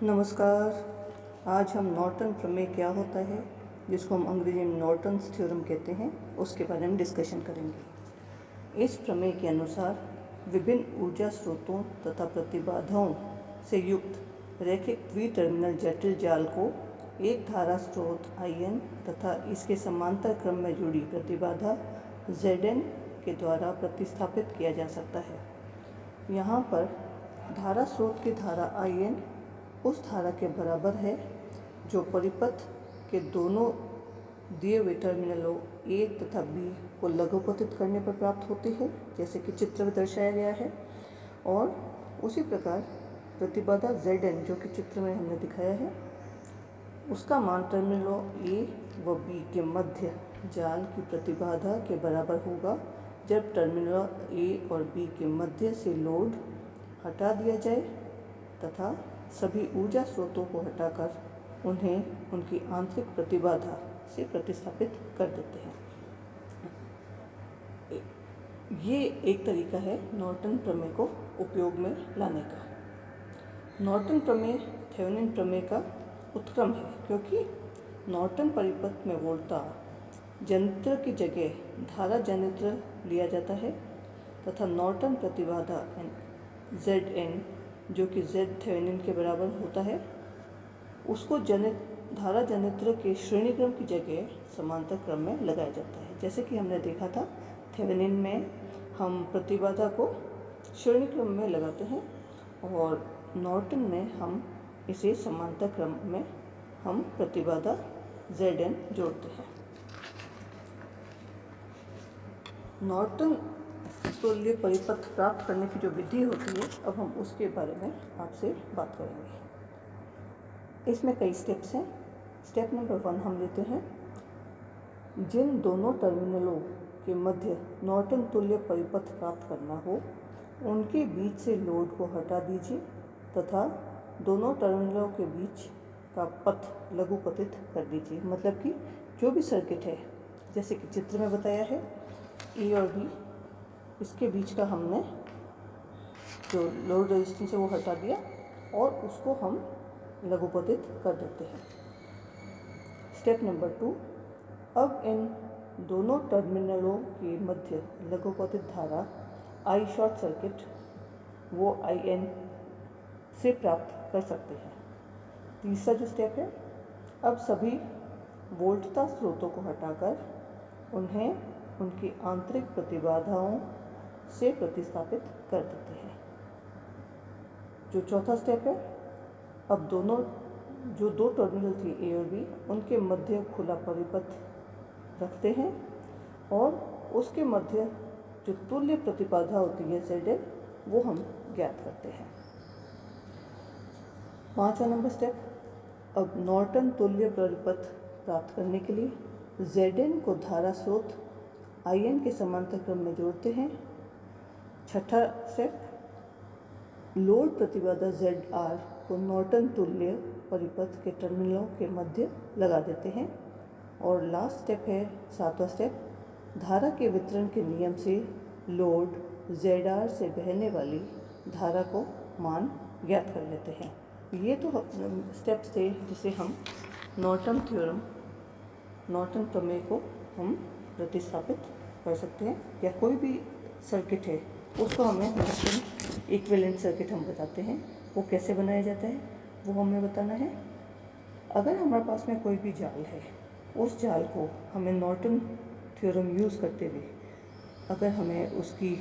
नमस्कार। आज हम नॉर्टन प्रमेय क्या होता है, जिसको हम अंग्रेजी में नॉर्टन्स थ्योरम कहते हैं, उसके बारे में डिस्कशन करेंगे। इस प्रमेय के अनुसार विभिन्न ऊर्जा स्रोतों तथा प्रतिबाधाओं से युक्त रैखिक द्विटर्मिनल जटिल जाल को एक धारा स्रोत IN तथा इसके समांतर क्रम में जुड़ी प्रतिबाधा ZN के द्वारा प्रतिस्थापित किया जा सकता है। यहाँ पर धारा स्रोत की धारा IN उस धारा के बराबर है जो परिपथ के दोनों दिए हुए टर्मिनलों A तथा B को लघुपतित करने पर प्राप्त होती है, जैसे कि चित्र में दर्शाया गया है। और उसी प्रकार प्रतिबाधा ZN, जो कि चित्र में हमने दिखाया है, उसका मान टर्मिनलों A व B के मध्य जाल की प्रतिबाधा के बराबर होगा जब टर्मिनलों A और B के मध्य से लोड हटा दिया जाए तथा सभी ऊर्जा स्रोतों को हटाकर उन्हें उनकी आंतरिक प्रतिबाधा से प्रतिस्थापित कर देते हैं। ये एक तरीका है नॉर्टन प्रमेय को उपयोग में लाने का। नॉर्टन प्रमेय थेवेनिन प्रमेय का उत्क्रम है, क्योंकि नॉर्टन परिपथ में वोल्टा जनित्र की जगह धारा जनित्र लिया जाता है तथा नॉर्टन प्रतिबाधा ZN, जो कि Z थेवेनिन के बराबर होता है, उसको धारा जनित्र के श्रेणी क्रम की जगह समांतर क्रम में लगाया जाता है। जैसे कि हमने देखा था, थेवेनिन में हम प्रतिबाधा को श्रेणी क्रम में लगाते हैं और नॉर्टन में हम इसे समांतर क्रम में हम प्रतिबाधा ZN जोड़ते हैं। नॉर्टन तुल्य परिपथ प्राप्त करने की जो विधि होती है, अब हम उसके बारे में आपसे बात करेंगे। इसमें कई स्टेप्स हैं। स्टेप नंबर 1 हम लेते हैं। जिन दोनों टर्मिनलों के मध्य नॉर्टन तुल्य परिपथ प्राप्त करना हो, उनके बीच से लोड को हटा दीजिए तथा दोनों टर्मिनलों के बीच का पथ लघुपतित कर दीजिए। मतलब कि जो भी सर्किट है, जैसे कि चित्र में बताया है, A और B, इसके बीच का हमने जो लोड रेजिस्टेंस है वो हटा दिया और उसको हम लघुपतित कर देते हैं। स्टेप नंबर 2, अब इन दोनों टर्मिनलों के मध्य लघुपतित धारा I शॉर्ट सर्किट वो IN से प्राप्त कर सकते हैं। तीसरा जो स्टेप है, अब सभी वोल्टता स्रोतों को हटाकर उन्हें उनकी आंतरिक प्रतिबाधाओं से प्रतिस्थापित कर देते हैं। जो चौथा स्टेप है, अब जो दो टर्मिनल थी A और B, उनके मध्य खुला परिपथ रखते हैं और उसके मध्य जो तुल्य प्रतिबाधा होती है ZN, वो हम ज्ञात करते हैं। 5वां नंबर स्टेप, अब नॉर्टन तुल्य परिपथ प्राप्त करने के लिए ZN को धारा स्रोत IN के समांतर क्रम में जोड़ते हैं। 6ठा स्टेप, लोड प्रतिबाधा ZR को नॉर्टन तुल्य परिपथ के टर्मिनलों के मध्य लगा देते हैं। और लास्ट स्टेप है 7वां स्टेप, धारा के वितरण के नियम से लोड ZR से बहने वाली धारा को मान ज्ञात कर लेते हैं। ये तो स्टेप्स थे जिसे हम नॉर्टन प्रमेय को हम प्रतिस्थापित कर सकते हैं, या कोई भी सर्किट है उसको हमें नॉर्टन इक्विवेलेंट सर्किट हम बताते हैं। वो कैसे बनाया जाता है वो हमें बताना है। अगर हमारे पास में कोई भी जाल है, उस जाल को हमें नॉर्टन थ्योरम यूज़ करते हुए अगर हमें उसकी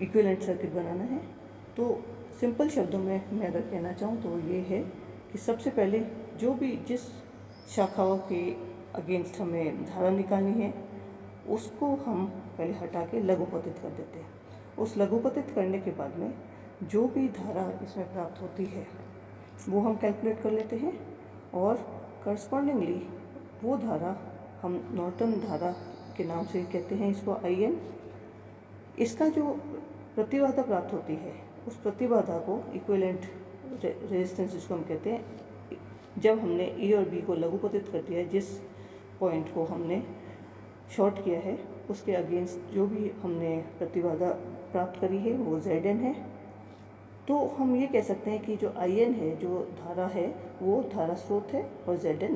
इक्विवेलेंट सर्किट बनाना है, तो सिंपल शब्दों में मैं अगर कहना चाहूँ तो ये है कि सबसे पहले जिस शाखाओं के अगेंस्ट हमें धारा निकालनी है, उसको हम पहले हटा के लघुपतित कर देते हैं। उस लघुपतित करने के बाद में जो भी धारा इसमें प्राप्त होती है वो हम कैलकुलेट कर लेते हैं और करस्पॉन्डिंगली वो धारा हम नॉर्टन धारा के नाम से कहते हैं इसको IN। इसका जो प्रतिबाधा प्राप्त होती है, उस प्रतिबाधा को इक्विवेलेंट रेजिस्टेंस जिसको हम कहते हैं, जब हमने A और B को लघुपतित कर दिया है, जिस पॉइंट को हमने शॉर्ट किया है उसके अगेंस्ट जो भी हमने प्रतिबाधा प्राप्त करी है वो ZN है। तो हम ये कह सकते हैं कि जो आई एन है, जो धारा है, वो धारा स्रोत है और जेड एन